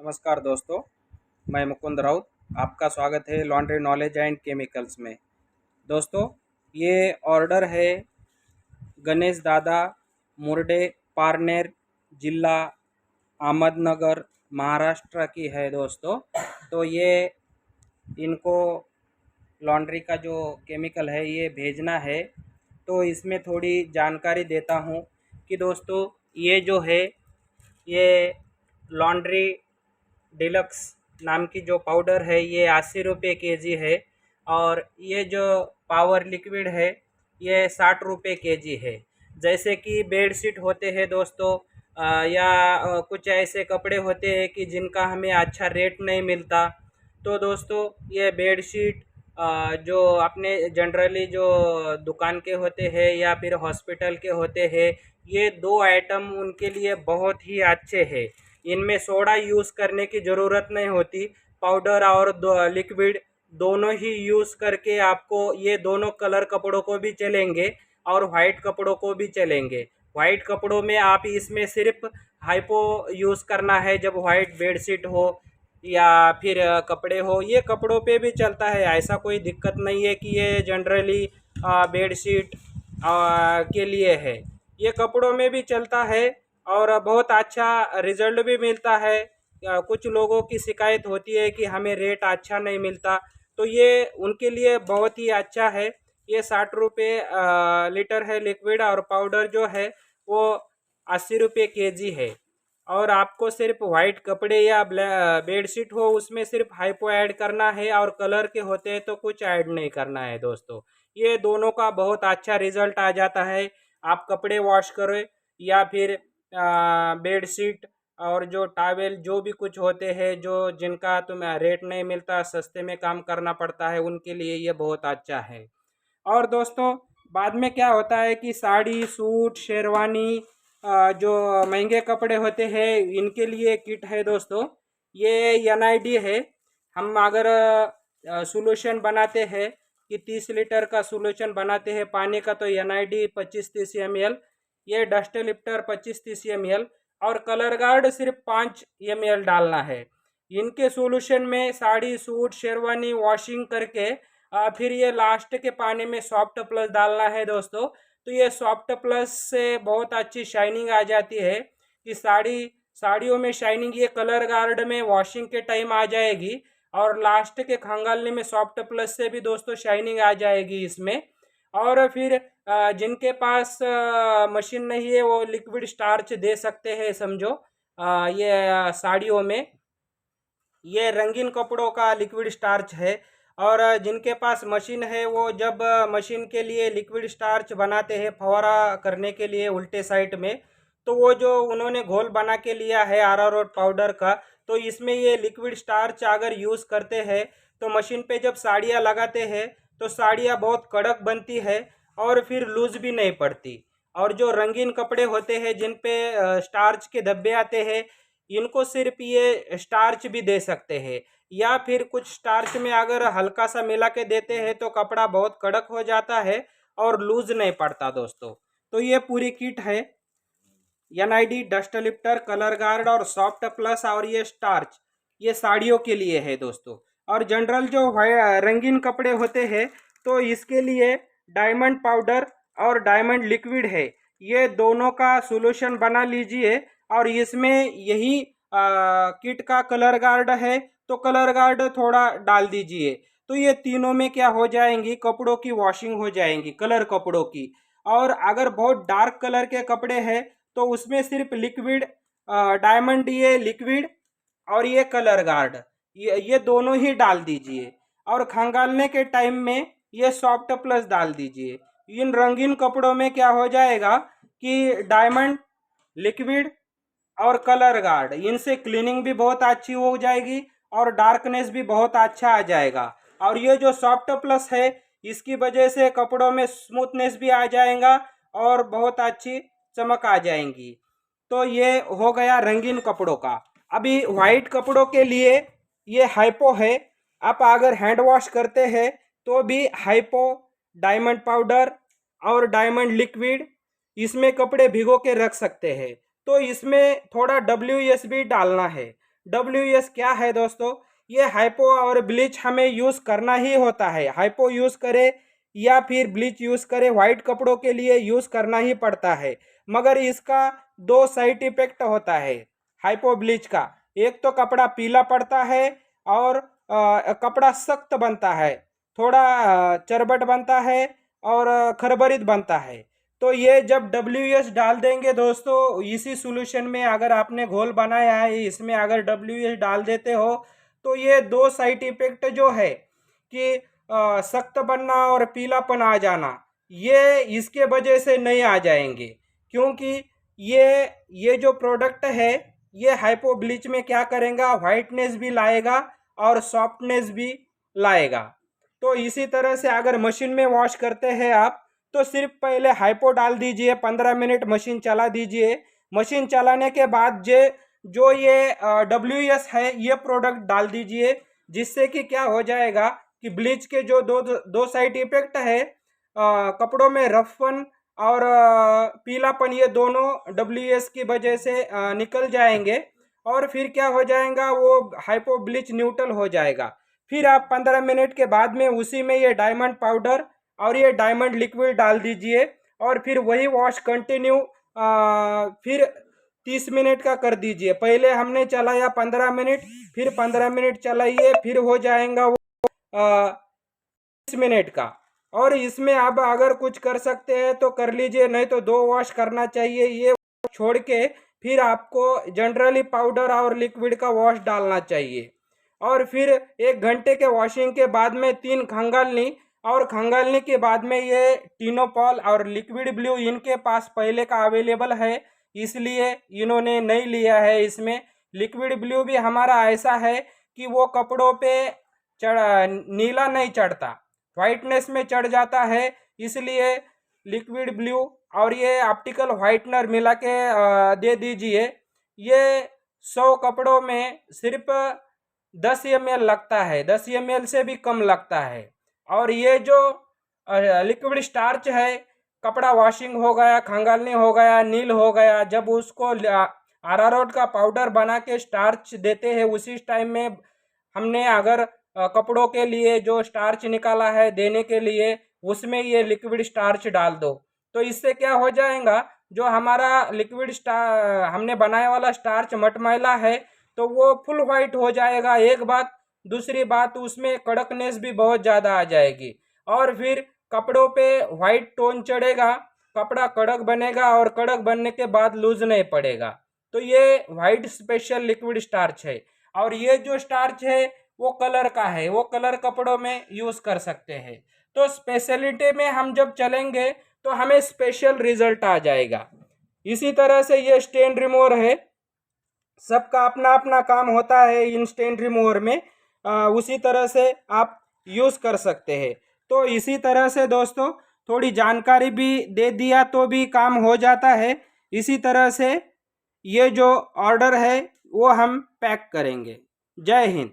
नमस्कार दोस्तों, मैं मुकुंद राउत। आपका स्वागत है लॉन्ड्री नॉलेज एंड केमिकल्स में। दोस्तों, ये ऑर्डर है गणेश दादा मुर्डे, पारनेर जिला, अहमदनगर, महाराष्ट्र की है दोस्तों। तो ये इनको लॉन्ड्री का जो केमिकल है ये भेजना है। तो इसमें थोड़ी जानकारी देता हूँ कि दोस्तों, ये जो है ये लॉन्ड्री डिलक्स नाम की जो पाउडर है ये 80 रुपये केजी है। और ये जो पावर लिक्विड है ये 60 रुपये केजी है। जैसे कि बेड शीट होते हैं दोस्तों, या कुछ ऐसे कपड़े होते हैं कि जिनका हमें अच्छा रेट नहीं मिलता। तो दोस्तों, ये बेड शीट जो अपने जनरली जो दुकान के होते हैं या फिर हॉस्पिटल के होते हैं, ये दो आइटम उनके लिए बहुत ही अच्छे हैं। इनमें सोडा यूज़ करने की ज़रूरत नहीं होती। पाउडर और लिक्विड दोनों ही यूज़ करके आपको ये दोनों कलर कपड़ों को भी चलेंगे और वाइट कपड़ों को भी चलेंगे। वाइट कपड़ों में आप इसमें सिर्फ हाइपो यूज़ करना है जब वाइट बेडशीट हो या फिर कपड़े हो। ये कपड़ों पे भी चलता है, ऐसा कोई दिक्कत नहीं है कि ये जनरली बेडशीट के लिए है। ये कपड़ों में भी चलता है और बहुत अच्छा रिजल्ट भी मिलता है। कुछ लोगों की शिकायत होती है कि हमें रेट अच्छा नहीं मिलता, तो ये उनके लिए बहुत ही अच्छा है। ये 60 रुपये लीटर है लिक्विड, और पाउडर जो है वो 80 रुपये केजी है। और आपको सिर्फ वाइट कपड़े या बेडशीट हो उसमें सिर्फ हाइपो ऐड करना है, और कलर के होते हैं तो कुछ ऐड नहीं करना है दोस्तों। ये दोनों का बहुत अच्छा रिजल्ट आ जाता है। आप कपड़े वॉश करें या फिर बेडशीट और जो टॉवेल जो भी कुछ होते हैं जो जिनका तुम्हें रेट नहीं मिलता, सस्ते में काम करना पड़ता है, उनके लिए ये बहुत अच्छा है। और दोस्तों, बाद में क्या होता है कि साड़ी, सूट, शेरवानी, जो महंगे कपड़े होते हैं इनके लिए किट है दोस्तों। ये NID है। हम अगर सोल्यूशन बनाते हैं कि 30 लीटर का सोल्यूशन बनाते हैं पानी का, तो NID 25-30 ml, ये डस्ट लिफ्टर 25-30 ml, और कलर गार्ड सिर्फ 5 ml डालना है। इनके सोल्यूशन में साड़ी, सूट, शेरवानी वॉशिंग करके फिर ये लास्ट के पानी में सॉफ्ट प्लस डालना है दोस्तों। तो ये सॉफ्ट प्लस से बहुत अच्छी शाइनिंग आ जाती है कि साड़ियों में शाइनिंग ये कलर गार्ड में वॉशिंग के टाइम आ जाएगी, और लास्ट के खंगालने में सॉफ्ट प्लस से भी दोस्तों शाइनिंग आ जाएगी इसमें। और फिर जिनके पास मशीन नहीं है वो लिक्विड स्टार्च दे सकते हैं समझो। ये साड़ियों में ये रंगीन कपड़ों का लिक्विड स्टार्च है। और जिनके पास मशीन है वो जब मशीन के लिए लिक्विड स्टार्च बनाते हैं फवारा करने के लिए उल्टे साइड में, तो वो जो उन्होंने घोल बना के लिया है अरारोट पाउडर का, तो इसमें ये लिक्विड स्टार्च अगर यूज़ करते हैं तो मशीन पे जब साड़ियाँ लगाते हैं तो साड़ियाँ बहुत कड़क बनती है और फिर लूज भी नहीं पड़ती। और जो रंगीन कपड़े होते हैं जिन पे स्टार्च के धब्बे आते हैं, इनको सिर्फ ये स्टार्च भी दे सकते हैं, या फिर कुछ स्टार्च में अगर हल्का सा मिला के देते हैं तो कपड़ा बहुत कड़क हो जाता है और लूज नहीं पड़ता दोस्तों। तो ये पूरी किट है। NID, dust lifter, colour guard और सॉफ्ट प्लस और ये स्टार्च, ये साड़ियों के लिए है दोस्तों। और जनरल जो रंगीन कपड़े होते हैं तो इसके लिए डायमंड पाउडर और डायमंड लिक्विड है, ये दोनों का सॉल्यूशन बना लीजिए। और इसमें यही किट का कलर गार्ड है तो कलर गार्ड थोड़ा डाल दीजिए। तो ये तीनों में क्या हो जाएंगी, कपड़ों की वॉशिंग हो जाएंगी, कलर कपड़ों की। और अगर बहुत डार्क कलर के कपड़े हैं तो उसमें सिर्फ लिक्विड, डायमंड ये लिक्विड और ये कलर गार्ड, ये दोनों ही डाल दीजिए। और खंगालने के टाइम में ये सॉफ्ट प्लस डाल दीजिए। इन रंगीन कपड़ों में क्या हो जाएगा कि डायमंड, लिक्विड और कलर गार्ड, इनसे क्लीनिंग भी बहुत अच्छी हो जाएगी और डार्कनेस भी बहुत अच्छा आ जाएगा। और ये जो सॉफ्ट प्लस है इसकी वजह से कपड़ों में स्मूथनेस भी आ जाएगा और बहुत अच्छी चमक आ जाएंगी। तो ये हो गया रंगीन कपड़ों का। अभी वाइट कपड़ों के लिए ये हाइपो है। आप अगर हैंड वॉश करते हैं तो भी हाइपो, डायमंड पाउडर और डायमंड लिक्विड इसमें कपड़े भिगो के रख सकते हैं। तो इसमें थोड़ा WSB डालना है। WS क्या है दोस्तों, ये हाइपो और ब्लीच हमें यूज़ करना ही होता है। हाइपो यूज़ करे या फिर ब्लीच यूज़ करे, वाइट कपड़ों के लिए यूज़ करना ही पड़ता है। मगर इसका दो साइड इफेक्ट होता है हाइपो ब्लीच का। एक तो कपड़ा पीला पड़ता है और कपड़ा सख्त बनता है, थोड़ा चरबट बनता है और खरबरीत बनता है। तो ये जब WS डाल देंगे दोस्तों, इसी सॉल्यूशन में अगर आपने घोल बनाया है इसमें अगर WS डाल देते हो तो ये दो साइड इफेक्ट जो है कि सख्त बनना और पीलापन आ जाना, ये इसके वजह से नहीं आ जाएंगे। क्योंकि ये जो प्रोडक्ट है ये हाइपो ब्लीच में क्या करेगा, वाइटनेस भी लाएगा और सॉफ्टनेस भी लाएगा। तो इसी तरह से अगर मशीन में वॉश करते हैं आप तो सिर्फ पहले हाइपो डाल दीजिए, 15 मिनट मशीन चला दीजिए। मशीन चलाने के बाद जो ये WS है ये प्रोडक्ट डाल दीजिए, जिससे कि क्या हो जाएगा कि ब्लीच के जो दो साइड इफेक्ट है, कपड़ों में रफपन और पीलापन, ये दोनों WS की वजह से निकल जाएंगे और फिर क्या हो जाएगा, वो हाइपो ब्लीच न्यूट्रल हो जाएगा। फिर आप 15 मिनट के बाद में उसी में ये डायमंड पाउडर और ये डायमंड लिक्विड डाल दीजिए और फिर वही वॉश कंटिन्यू फिर 30 मिनट का कर दीजिए। पहले हमने चलाया 15 मिनट, फिर 15 मिनट चलाइए, फिर हो जाएगा वो 30 मिनट का। और इसमें अब अगर कुछ कर सकते हैं तो कर लीजिए, नहीं तो 2 वॉश करना चाहिए। ये छोड़ के फिर आपको जनरली पाउडर और लिक्विड का वॉश डालना चाहिए। और फिर 1 घंटे के वॉशिंग के बाद में 3 खंगालनी, और खंगालने के बाद में ये टिनोपॉल और लिक्विड ब्लू इनके पास पहले का अवेलेबल है, इसलिए इन्होंने नहीं लिया है। इसमें लिक्विड ब्लू भी हमारा ऐसा है कि वो कपड़ों पे चढ़ नीला नहीं चढ़ता, वाइटनेस में चढ़ जाता है, इसलिए लिक्विड ब्लू और ये ऑप्टिकल वाइटनर मिला के दे दीजिए। ये 100 कपड़ों में सिर्फ 10 ml लगता है, 10 ml से भी कम लगता है। और ये जो लिक्विड स्टार्च है, कपड़ा वॉशिंग हो गया, खंगालनी हो गया, नील हो गया, जब उसको अरारोट का पाउडर बना के स्टार्च देते हैं उसी टाइम में हमने अगर कपड़ों के लिए जो स्टार्च निकाला है देने के लिए, उसमें ये लिक्विड स्टार्च डाल दो। तो इससे क्या हो जाएगा, जो हमारा लिक्विड हमने बनाया वाला स्टार्च मटमैला है तो वो फुल वाइट हो जाएगा, एक बात। दूसरी बात, उसमें कड़कनेस भी बहुत ज़्यादा आ जाएगी और फिर कपड़ों पे वाइट टोन चढ़ेगा, कपड़ा कड़क बनेगा और कड़क बनने के बाद लूज नहीं पड़ेगा। तो ये वाइट स्पेशल लिक्विड स्टार्च है। और ये जो स्टार्च है वो कलर का है, वो कलर कपड़ों में यूज़ कर सकते हैं। तो स्पेशलिटी में हम जब चलेंगे तो हमें स्पेशल रिजल्ट आ जाएगा। इसी तरह से ये स्टेन रिमूवर है, सबका अपना अपना काम होता है इन स्टेन रिमूवर में, उसी तरह से आप यूज़ कर सकते हैं। तो इसी तरह से दोस्तों थोड़ी जानकारी भी दे दिया तो भी काम हो जाता है। इसी तरह से ये जो ऑर्डर है वो हम पैक करेंगे। जय हिंद।